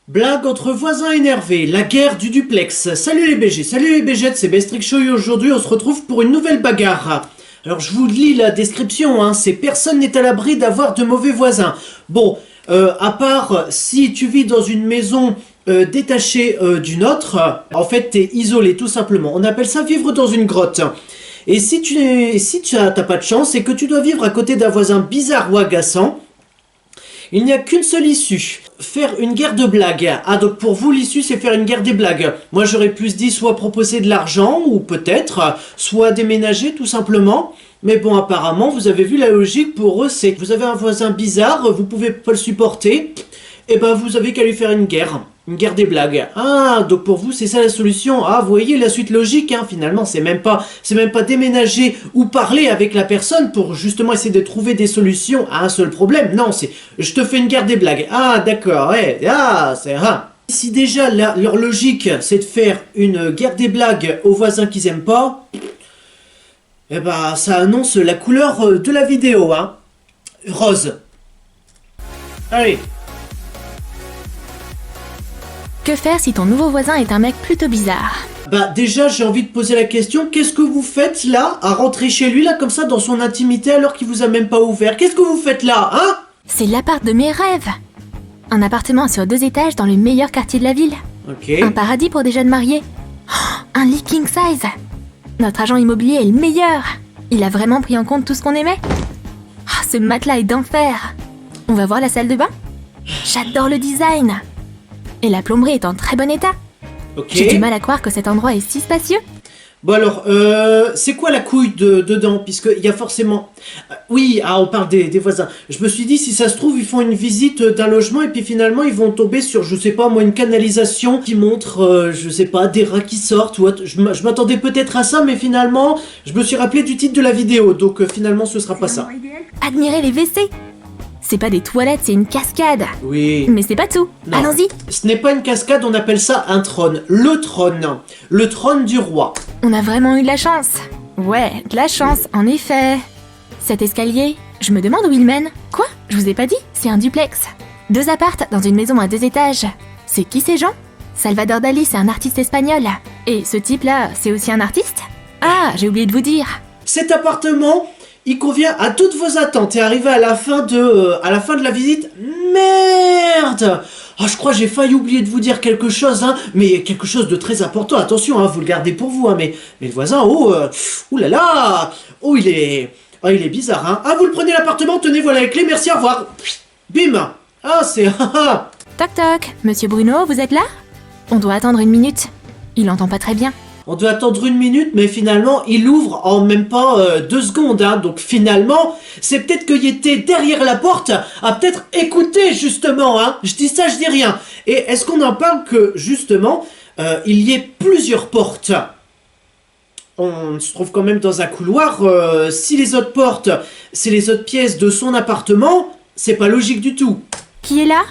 Blague entre voisins énervés, la guerre du duplex. Salut les BG, salut les BG, c'est Bestrick Show et aujourd'hui on se retrouve pour une nouvelle bagarre. Alors je vous lis la description, hein, c'est personne n'est à l'abri d'avoir de mauvais voisins. Bon, à part si tu vis dans une maison détachée d'une autre, en fait t'es isolé tout simplement. On appelle ça vivre dans une grotte. Et si tu t'as pas de chance et que tu dois vivre à côté d'un voisin bizarre ou agaçant, il n'y a qu'une seule issue, faire une guerre de blagues. Ah donc pour vous l'issue c'est faire une guerre des blagues. Moi j'aurais plus dit soit proposer de l'argent ou peut-être, soit déménager tout simplement. Mais bon apparemment vous avez vu la logique pour eux c'est que vous avez un voisin bizarre, vous pouvez pas le supporter, et ben vous avez qu'à lui faire une guerre des blagues. Ah donc pour vous c'est ça la solution. Ah vous voyez la suite logique hein, finalement c'est même pas déménager ou parler avec la personne pour justement essayer de trouver des solutions à un seul problème. Non c'est je te fais une guerre des blagues. Ah d'accord ouais c'est si déjà leur logique c'est de faire une guerre des blagues aux voisins qu'ils aiment pas, eh ben ça annonce la couleur de la vidéo hein. Rose. Allez. Que faire si ton nouveau voisin est un mec plutôt bizarre? Bah déjà j'ai envie de poser la question, qu'est-ce que vous faites là à rentrer chez lui là comme ça dans son intimité alors qu'il vous a même pas ouvert? Qu'est-ce que vous faites là hein? C'est l'appart de mes rêves. Un appartement sur 2 étages dans le meilleur quartier de la ville. Ok. Un paradis pour des jeunes mariés. Oh, un lit king size. Notre agent immobilier est le meilleur. Il a vraiment pris en compte tout ce qu'on aimait. Oh, ce matelas est d'enfer. On va voir la salle de bain? J'adore le design. Et la plomberie est en très bon état. Ok. J'ai du mal à croire que cet endroit est si spacieux. Bon alors, c'est quoi la couille dedans? Puisqu'il y a forcément... Oui, on parle des voisins. Je me suis dit, si ça se trouve, ils font une visite d'un logement et puis finalement, ils vont tomber sur, je sais pas moi, une canalisation qui montre, je sais pas, des rats qui sortent ou autre. Je m'attendais peut-être à ça, mais finalement, je me suis rappelé du titre de la vidéo. Donc finalement, ce sera pas ça. Admirez les WC. C'est pas des toilettes, c'est une cascade. Oui. Mais c'est pas tout. Non. Allons-y. Ce n'est pas une cascade, on appelle ça un trône. Le trône. Le trône du roi. On a vraiment eu de la chance. Ouais, de la chance, en effet. Cet escalier, je me demande où il mène. Quoi? Je vous ai pas dit? C'est un duplex. 2 appartes dans une maison à 2 étages. C'est qui ces gens? Salvador Dali, c'est un artiste espagnol. Et ce type-là, c'est aussi un artiste? Ah, j'ai oublié de vous dire. Cet appartement, il convient à toutes vos attentes et arrivé à la fin de la visite. Merde! Ah, je crois que j'ai failli oublier de vous dire quelque chose, hein, mais quelque chose de très important. Attention, hein, vous le gardez pour vous, hein, mais le voisin, oulala, il est bizarre, hein. Ah, vous le prenez l'appartement, tenez, voilà les clés, merci, au revoir. Bim! Ah, c'est... Toc toc, monsieur Bruno, vous êtes là? On doit attendre 1 minute. Il entend pas très bien. On doit attendre 1 minute, mais finalement, il ouvre en même pas 2 secondes. Hein. Donc finalement, c'est peut-être qu'il était derrière la porte, à peut-être écouter justement. Hein. Je dis ça, je dis rien. Et est-ce qu'on en parle que justement, il y ait plusieurs portes? On se trouve quand même dans un couloir. Si les autres portes, c'est les autres pièces de son appartement, c'est pas logique du tout. Qui est là?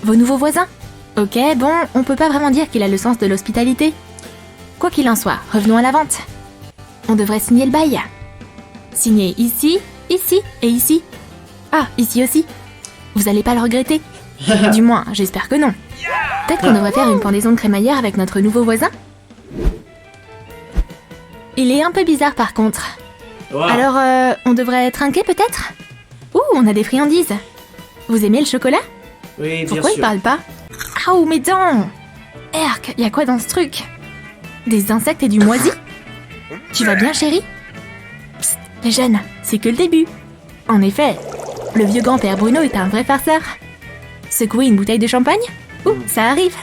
Vos nouveaux voisins? Ok, bon, on peut pas vraiment dire qu'il a le sens de l'hospitalité. Quoi qu'il en soit, revenons à la vente. On devrait signer le bail. Signer ici, ici et ici. Ah, ici aussi. Vous allez pas le regretter? Du moins, j'espère que non. Peut-être qu'on devrait faire une pendaison de crémaillère avec notre nouveau voisin? Il est un peu bizarre par contre. Wow. Alors, on devrait trinquer peut-être? Ouh, on a des friandises. Vous aimez le chocolat? Oui, bien Pourquoi il sûr. parle pas? Aouh, mes dents! Erk, y a quoi dans ce truc? Des insectes et du moisi? Tu vas bien, chérie? Psst, les jeunes, c'est que le début. En effet, le vieux grand-père Bruno est un vrai farceur. Secouer une bouteille de champagne? Ouh, ça arrive.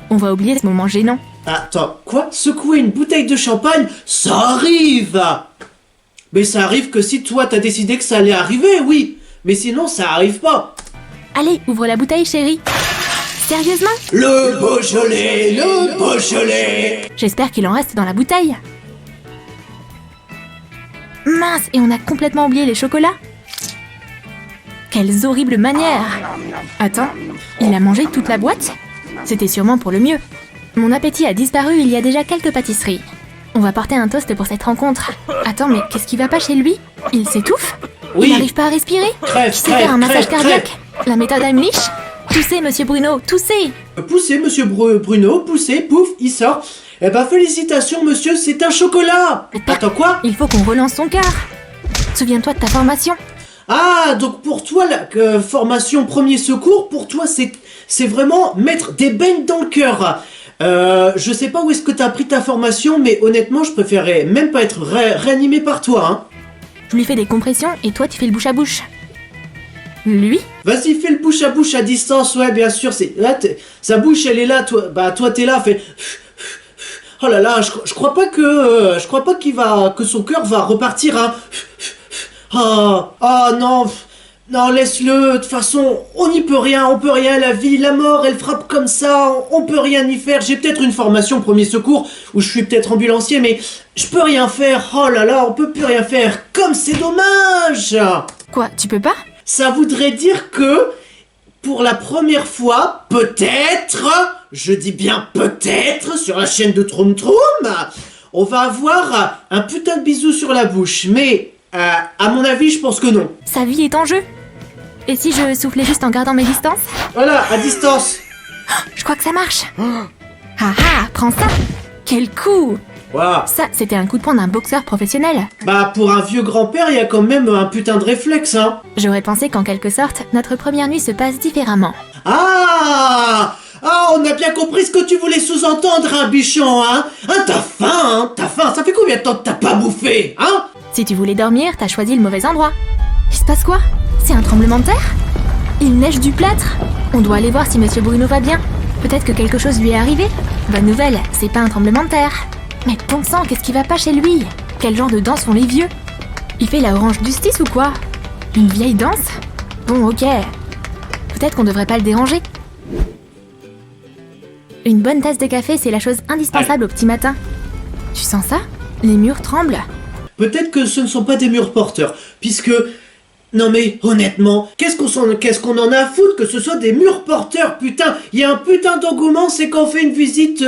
On va oublier ce moment gênant. Attends, quoi? Secouer une bouteille de champagne? Ça arrive! Mais ça arrive que si toi t'as décidé que ça allait arriver, oui. Mais sinon, ça arrive pas. Allez, ouvre la bouteille, chérie. Sérieusement? Le Beaujolais, le Beaujolais. J'espère qu'il en reste dans la bouteille. Mince, et on a complètement oublié les chocolats. Quelles horribles manières! Attends, il a mangé toute la boîte? C'était sûrement pour le mieux. Mon appétit a disparu il y a déjà quelques pâtisseries. On va porter un toast pour cette rencontre. Attends, mais qu'est-ce qui va pas chez lui? Il s'étouffe? Oui. Il n'arrive pas à respirer? Crève, Tu sais faire un massage cardiaque? La méthode Heimlich? Toussez, monsieur Bruno, toussez! Poussez, monsieur Bruno, poussez, pouf, il sort. Eh ben, félicitations, monsieur, c'est un chocolat. Attends, quoi? Il faut qu'on relance son cœur. Souviens-toi de ta formation. Ah, donc pour toi, la formation premier secours, pour toi, c'est vraiment mettre des beignes dans le cœur. Je sais pas où est-ce que t'as pris ta formation, mais honnêtement, je préférais même pas être réanimé par toi, hein. Je lui fais des compressions et toi tu fais le bouche à bouche. Lui? Vas-y, fais le bouche à bouche à distance, ouais, bien sûr, là, sa bouche, elle est là, toi, t'es là, fais... Oh là là, je crois pas que son cœur va repartir, hein. Ah, non, non, laisse-le, de toute façon, on n'y peut rien, la vie, la mort, elle frappe comme ça, on peut rien y faire. J'ai peut-être une formation premier secours, où je suis peut-être ambulancier, mais je peux rien faire, oh là là, on peut plus rien faire, comme c'est dommage. Quoi, tu peux pas? Ça voudrait dire que, pour la première fois, peut-être, je dis bien peut-être, sur la chaîne de Troum Troum, on va avoir un putain de bisou sur la bouche, mais... à mon avis, je pense que non. Sa vie est en jeu. Et si je soufflais juste en gardant mes distances? Voilà, à distance. Je crois que ça marche. Ah ah, prends ça. Quel coup. Waouh. Ça, c'était un coup de poing d'un boxeur professionnel. Bah, pour un vieux grand-père, il y a quand même un putain de réflexe, hein. J'aurais pensé qu'en quelque sorte, notre première nuit se passe différemment. Ah, on a bien compris ce que tu voulais sous-entendre, hein, bichon, hein. T'as faim, ça fait combien de temps que t'as pas bouffé, hein? Si tu voulais dormir, t'as choisi le mauvais endroit. Il se passe quoi? C'est un tremblement de terre? Il neige du plâtre? On doit aller voir si monsieur Bruno va bien. Peut-être que quelque chose lui est arrivé. Bonne nouvelle, c'est pas un tremblement de terre. Mais bon sang, qu'est-ce qui va pas chez lui? Quel genre de danse font les vieux? Il fait la Orange Justice ou quoi? Une vieille danse? Bon, ok. Peut-être qu'on devrait pas le déranger. Une bonne tasse de café, c'est la chose indispensable au petit matin. Tu sens ça? Les murs tremblent. Peut-être que ce ne sont pas des murs porteurs, puisque... Non mais, honnêtement, qu'est-ce qu'on en a à foutre que ce soit des murs porteurs, putain. Il y a un putain d'engouement, c'est quand on fait une visite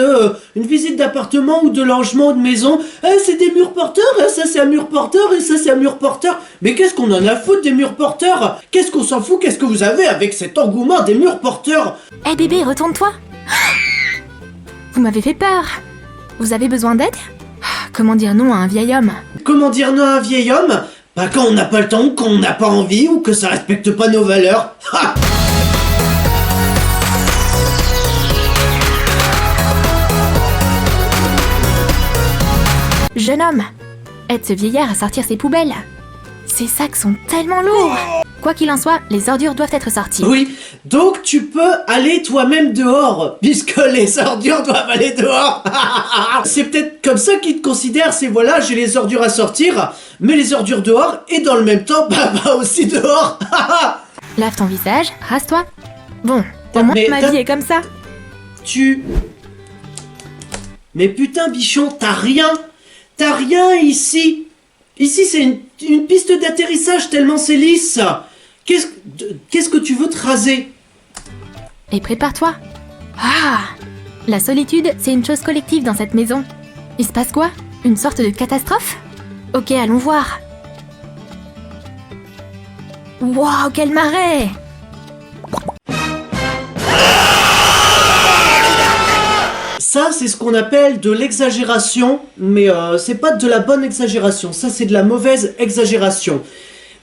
d'appartement ou de logement ou de maison. C'est des murs porteurs, ça c'est un mur porteur, et ça c'est un mur porteur. Mais qu'est-ce qu'on en a à foutre des murs porteurs? Qu'est-ce qu'on s'en fout? Qu'est-ce que vous avez avec cet engouement des murs porteurs? Hé bébé, retourne-toi. Vous m'avez fait peur. Vous avez besoin d'aide? Comment dire non à un vieil homme? Comment dire non à un vieil homme? Bah quand on n'a pas le temps, ou qu'on n'a pas envie, ou que ça respecte pas nos valeurs. Ha! Jeune homme, aide ce vieillard à sortir ses poubelles. Ces sacs sont tellement lourds. Quoi qu'il en soit, les ordures doivent être sorties. Oui, donc tu peux aller toi-même dehors, puisque les ordures doivent aller dehors. C'est peut-être comme ça qu'ils te considèrent, c'est voilà, j'ai les ordures à sortir, mais les ordures dehors, et dans le même temps, bah aussi dehors. Lave ton visage, rase-toi. Bon, au moins ma vie est comme ça. Mais putain, bichon, t'as rien ici. Ici, c'est une piste d'atterrissage tellement c'est lisse. Qu'est-ce que tu veux te raser? Et prépare-toi. Ah! La solitude, c'est une chose collective dans cette maison. Il se passe quoi? Une sorte de catastrophe? Ok, allons voir. Waouh, quelle marée! Ça, c'est ce qu'on appelle de l'exagération, mais c'est pas de la bonne exagération, ça c'est de la mauvaise exagération.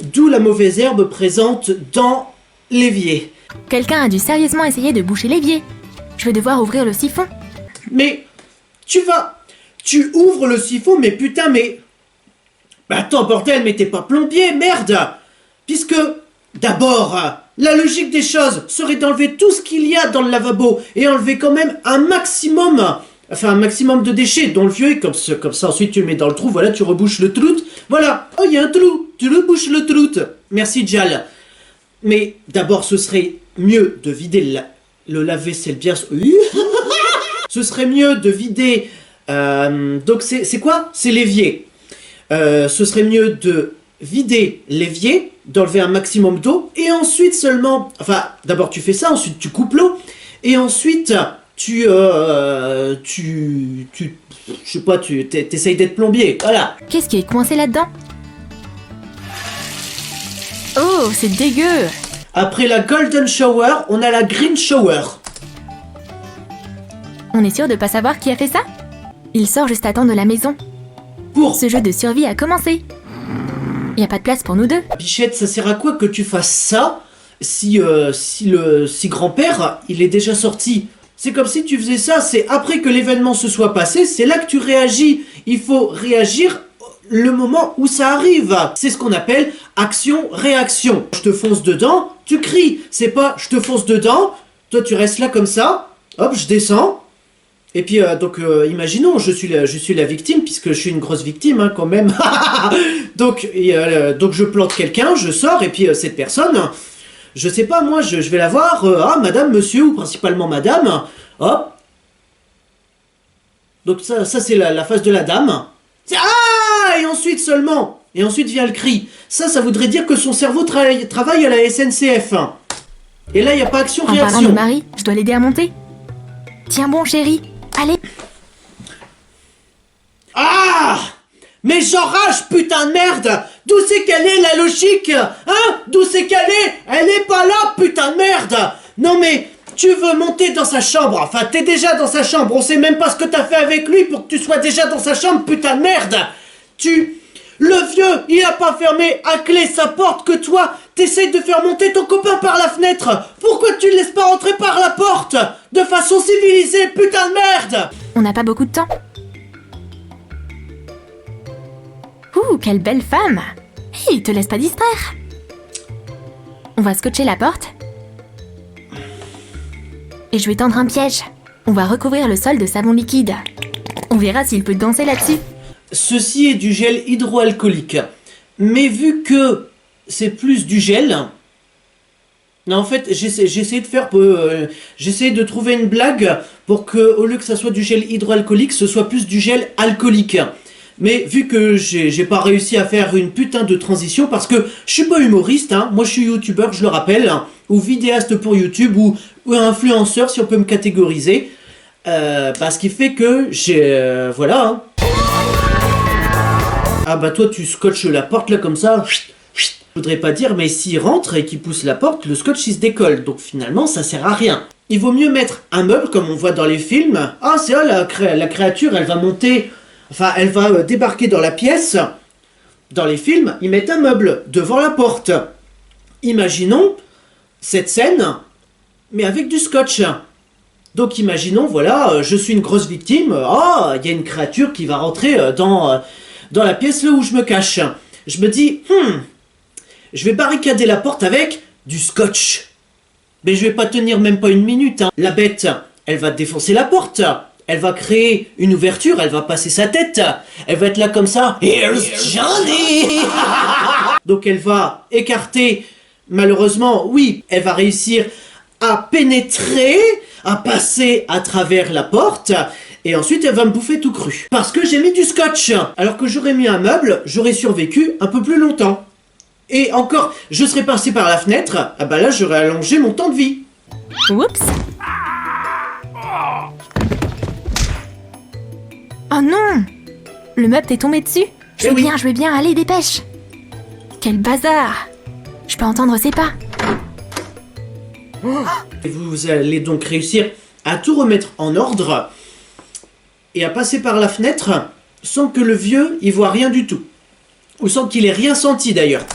D'où la mauvaise herbe présente dans l'évier. Quelqu'un a dû sérieusement essayer de boucher l'évier. Je vais devoir ouvrir le siphon. Mais, tu ouvres le siphon, mais putain, mais... Bah attends, bordel, mais t'es pas plombier, merde! Puisque, d'abord, la logique des choses serait d'enlever tout ce qu'il y a dans le lavabo et enlever quand même un maximum de déchets dont le vieux, comme ça ensuite tu le mets dans le trou, voilà, tu rebouches le trou, voilà, oh il y a un trou, tu rebouches le trou, merci Jal. Mais d'abord ce serait mieux de vider le lave-vaisselle bien, ce serait mieux de vider, donc c'est quoi? C'est l'évier, ce serait mieux de vider l'évier, d'enlever un maximum d'eau, et ensuite seulement... Enfin, d'abord tu fais ça, ensuite tu coupes l'eau, et ensuite tu je sais pas, t'essayes d'être plombier, voilà. Qu'est-ce qui est coincé là-dedans? Oh, c'est dégueu! Après la Golden Shower, on a la Green Shower. On est sûr de pas savoir qui a fait ça? Il sort juste à temps de la maison. Pour Ce jeu de survie a commencé. Y a pas de place pour nous deux. Bichette, ça sert à quoi que tu fasses ça si grand-père, il est déjà sorti? C'est comme si tu faisais ça, c'est après que l'événement se soit passé, c'est là que tu réagis. Il faut réagir le moment où ça arrive. C'est ce qu'on appelle action-réaction. Je te fonce dedans, tu cries. C'est pas je te fonce dedans, toi tu restes là comme ça, hop, je descends. Et puis, imaginons, je suis la victime, puisque je suis une grosse victime, hein, quand même. donc, je plante quelqu'un, je sors, et puis cette personne, je sais pas, moi, je vais la voir, madame, monsieur, ou principalement madame, hop. Donc ça c'est la face de la dame. C'est et ensuite seulement, et ensuite vient le cri. Ça voudrait dire que son cerveau travaille à la SNCF. Et là, il n'y a pas En action-réaction. parlant de Marie, je dois l'aider à monter. Tiens bon, chérie. Allez. Mais j'enrage, putain de merde! D'où c'est qu'elle est, la logique? Hein? D'où c'est qu'elle est? Elle est pas là, putain de merde! Non mais, tu veux monter dans sa chambre, enfin t'es déjà dans sa chambre, on sait même pas ce que t'as fait avec lui pour que tu sois déjà dans sa chambre, putain de merde! Le vieux, il a pas fermé à clé sa porte que toi, t'essayes de faire monter ton copain par la fenêtre! Pourquoi tu le laisses pas rentrer par la porte? De façon civilisée, putain de merde! On n'a pas beaucoup de temps. Ouh, quelle belle femme! Hé, te laisse pas distraire! On va scotcher la porte. Et je vais tendre un piège. On va recouvrir le sol de savon liquide. On verra s'il peut danser là-dessus. Ceci est du gel hydroalcoolique. Mais vu que c'est plus du gel... Non, en fait, j'essaie de trouver une blague pour que, au lieu que ça soit du gel hydroalcoolique, ce soit plus du gel alcoolique. Mais vu que j'ai pas réussi à faire une putain de transition, parce que je suis pas humoriste, hein, moi je suis youtubeur, je le rappelle, hein, ou vidéaste pour YouTube, ou influenceur si on peut me catégoriser, ce qui fait que voilà. Hein. Ah bah toi tu scotches la porte là comme ça, je voudrais pas dire, mais s'il rentre et qu'il pousse la porte, le scotch il se décolle, donc finalement ça sert à rien. Il vaut mieux mettre un meuble comme on voit dans les films. Ah c'est là la créature elle va monter... Enfin, elle va débarquer dans la pièce. Dans les films, ils mettent un meuble devant la porte. Imaginons cette scène, mais avec du scotch. Donc imaginons, voilà, je suis une grosse victime. Il y a une créature qui va rentrer dans la pièce là où je me cache. Je me dis, je vais barricader la porte avec du scotch. Mais je vais pas tenir même pas une minute. Hein. La bête, elle va défoncer la porte. Elle va créer une ouverture, elle va passer sa tête. Elle va être là comme ça. Here's Johnny. Donc elle va écarter, malheureusement, oui, elle va réussir à pénétrer, à passer à travers la porte. Et ensuite, elle va me bouffer tout cru. Parce que j'ai mis du scotch. Alors que j'aurais mis un meuble, j'aurais survécu un peu plus longtemps. Et encore, je serais passé par la fenêtre. Ah bah là, j'aurais allongé mon temps de vie. Oups! Oh non! Le meuble t'est tombé dessus? Je vais bien, allez, dépêche! Quel bazar! Je peux entendre ses pas. Et vous allez donc réussir à tout remettre en ordre et à passer par la fenêtre sans que le vieux y voit rien du tout. Ou sans qu'il ait rien senti d'ailleurs.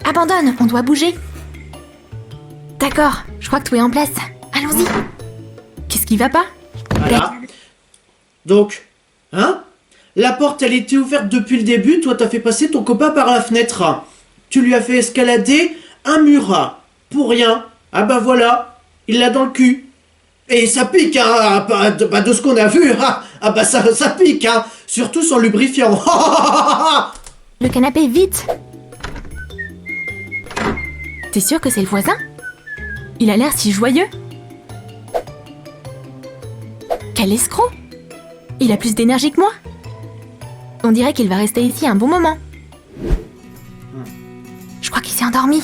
Abandonne, on doit bouger. D'accord, je crois que tout est en place. Allons-y. Qu'est-ce qui va pas? Voilà. Donc, hein? La porte, elle était ouverte depuis le début. Toi, t'as fait passer ton copain par la fenêtre. Tu lui as fait escalader un mur. Pour rien. Ah bah voilà. Il l'a dans le cul. Et ça pique, hein. De ce qu'on a vu. Ah bah ça pique, hein. Surtout sans lubrifiant. Le canapé, vite! T'es sûr que c'est le voisin? Il a l'air si joyeux. Quel escroc! Il a plus d'énergie que moi. On dirait qu'il va rester ici un bon moment. Je crois qu'il s'est endormi.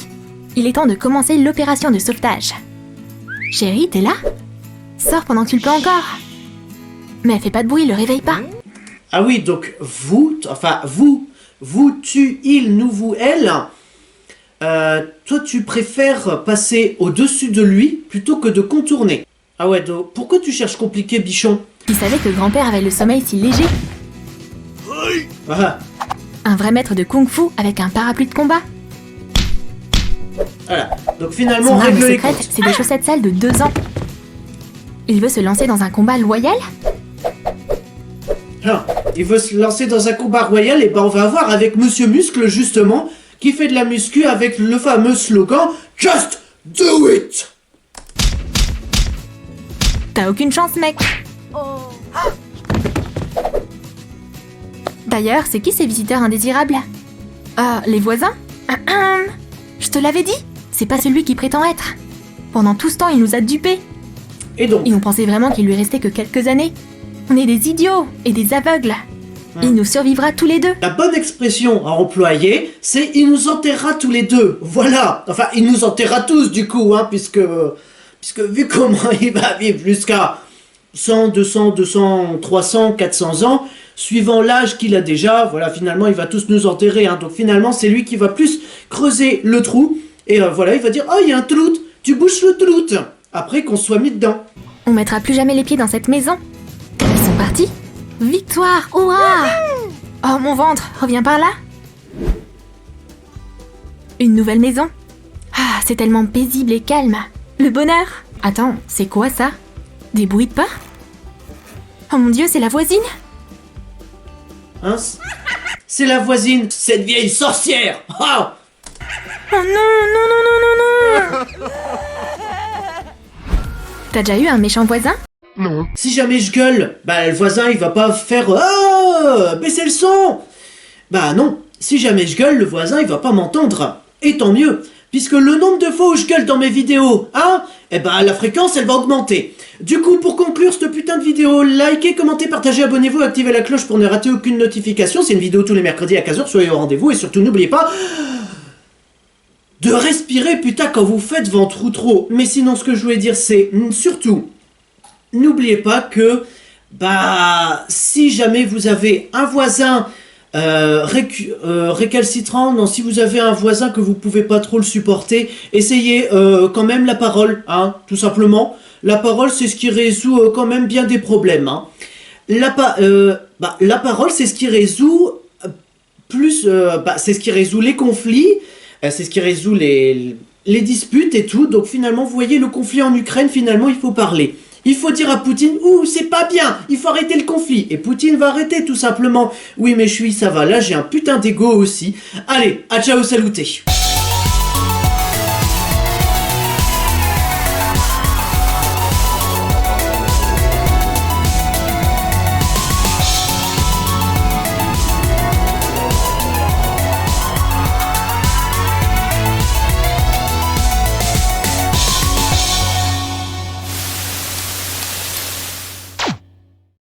Il est temps de commencer l'opération de sauvetage. Chérie, t'es là? Sors pendant que tu le peux encore. Mais fais pas de bruit, le réveille pas. Ah oui, donc vous, tu, il, nous, vous, elle, toi tu préfères passer au-dessus de lui plutôt que de contourner. Ah ouais, donc pourquoi tu cherches compliqué, bichon? Il savait que grand-père avait le sommeil si léger. Ah, Un vrai maître de kung-fu avec un parapluie de combat. voilà, donc finalement Son on arme règle les secrète, comptes. c'est des chaussettes sales de 2 ans. Il veut se lancer dans un combat loyal? Ah, il veut se lancer dans un combat royal, et ben on va voir avec Monsieur Muscle justement, qui fait de la muscu avec le fameux slogan Just do it! T'as aucune chance, mec. D'ailleurs, c'est qui ces visiteurs indésirables? Ah, les voisins? Je te l'avais dit, c'est pas celui qui prétend être. Pendant tout ce temps, il nous a dupés. Et donc, Et on pensait vraiment qu'il lui restait que quelques années. On est des idiots et des aveugles. Il nous survivra tous les deux. la bonne expression à employer, c'est il nous enterrera tous les deux. Voilà. Enfin, il nous enterrera tous du coup, hein, puisque vu comment il va vivre jusqu'à 100, 200, 200, 300, 400 ans, suivant l'âge qu'il a déjà, voilà, finalement, il va tous nous enterrer. Hein. Donc finalement, c'est lui qui va plus creuser le trou. Et voilà, il va dire, oh, il y a un trou, tu bouches le trou. Après qu'on soit mis dedans. On mettra plus jamais les pieds dans cette maison. Ils sont partis. Victoire! Hurrah! Oh, mon ventre, reviens par là. Une nouvelle maison. Ah, c'est tellement paisible et calme. Le bonheur. Attends, c'est quoi ça? Des bruits de pas? Oh mon Dieu, c'est la voisine. Hein, c'est la voisine, cette vieille sorcière. Ah, Oh non, non, non, non, non, non. T'as déjà eu un méchant voisin? si jamais je gueule, bah le voisin il va pas faire oh, baissez le son. Bah non, si jamais je gueule, le voisin il va pas m'entendre. Et tant mieux, puisque le nombre de fois où je gueule dans mes vidéos, hein, eh ben la fréquence elle va augmenter. Du coup, pour conclure cette putain de vidéo, likez, commentez, partagez, abonnez-vous, activez la cloche pour ne rater aucune notification. C'est une vidéo tous les mercredis à 15h, soyez au rendez-vous et surtout n'oubliez pas de respirer putain quand vous faites ventre ou trop. Mais sinon ce que je voulais dire c'est surtout n'oubliez pas que bah si jamais vous avez un voisin récalcitrant, non, si vous avez un voisin que vous pouvez pas trop le supporter, essayez quand même la parole, hein, tout simplement. La parole c'est ce qui résout quand même bien des problèmes, hein. La parole c'est ce qui résout c'est ce qui résout les conflits, c'est ce qui résout les disputes et tout. Donc finalement vous voyez le conflit en Ukraine, finalement il faut parler. Il faut dire à Poutine, ouh, c'est pas bien, il faut arrêter le conflit. Et Poutine va arrêter tout simplement. Oui, mais ça va, là j'ai un putain d'ego aussi. Allez, à ciao, saluté.